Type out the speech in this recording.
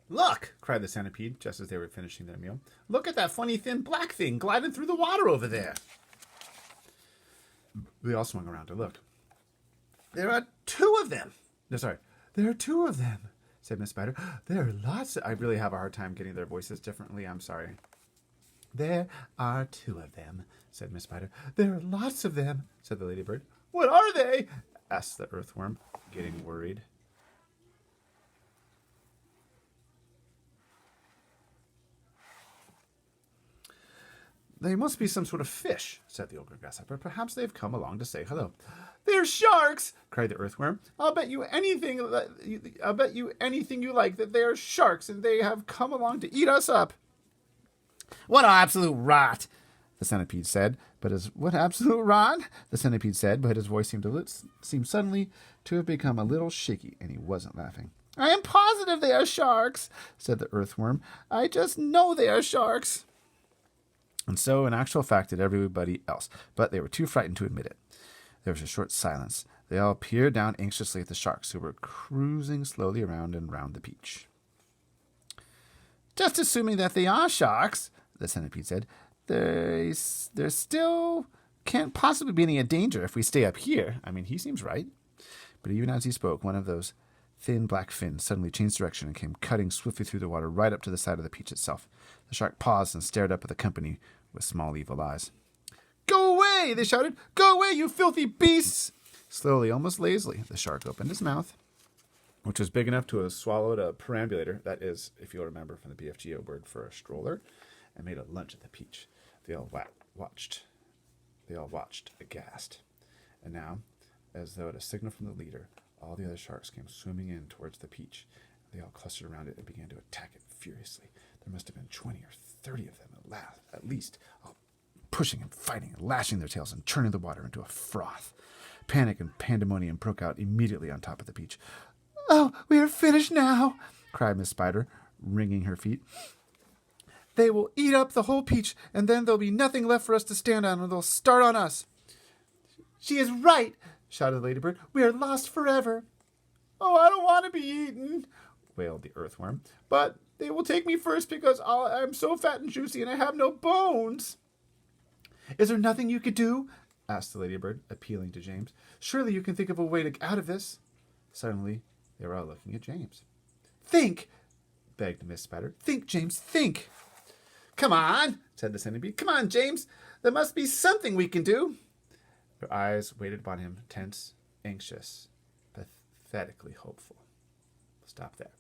Look, cried the centipede, just as they were finishing their meal. Look at that funny thin black thing gliding through the water over there. They all swung around to look. There are two of them. No, sorry. There are two of them, said Miss Spider. There are lots. I really have a hard time getting their voices differently. I'm sorry. There are two of them, said Miss Spider. There are lots of them, said the ladybird. What are they? Asked the earthworm, getting worried. They must be some sort of fish, said the ogre grasshopper. Perhaps they've come along to say hello. They're sharks, cried the earthworm. I'll bet you anything you like that they are sharks and they have come along to eat us up. What absolute rot, the centipede said. But his voice seemed suddenly to have become a little shaky, and he wasn't laughing. I am positive they are sharks, said the earthworm. I just know they are sharks. And so, in actual fact, did everybody else, but they were too frightened to admit it. There was a short silence. They all peered down anxiously at the sharks, who were cruising slowly around and round the beach. Just assuming that they are sharks, the centipede said, there still can't possibly be any danger if we stay up here. I mean, he seems right. But even as he spoke, one of those thin black fins suddenly changed direction and came cutting swiftly through the water right up to the side of the beach itself. The shark paused and stared up at the company with small evil eyes. Go away, they shouted. Go away, you filthy beasts. Slowly, almost lazily, the shark opened his mouth, which was big enough to have swallowed a perambulator, that is, if you'll remember from the BFGO word for a stroller, and made a lunge at the peach. They all watched aghast. And now, as though at a signal from the leader, all the other sharks came swimming in towards the peach. They all clustered around it and began to attack it furiously. There must have been 20 or 30 of them at least, all pushing and fighting and lashing their tails and churning the water into a froth. Panic and pandemonium broke out immediately on top of the beach. Oh, we are finished now, cried Miss Spider, wringing her feet. They will eat up the whole peach, and then there'll be nothing left for us to stand on, and they'll start on us. She is right, shouted the ladybird. We are lost forever. Oh, I don't want to be eaten, wailed the earthworm. But they will take me first because I'm so fat and juicy and I have no bones. Is there nothing you could do? Asked the ladybird, appealing to James. Surely you can think of a way to get out of this. Suddenly, they were all looking at James. Think, begged Miss Spider. Think, James, think. Come on, said the centipede. Come on, James. There must be something we can do. Their eyes waited upon him, tense, anxious, pathetically hopeful. Stop there.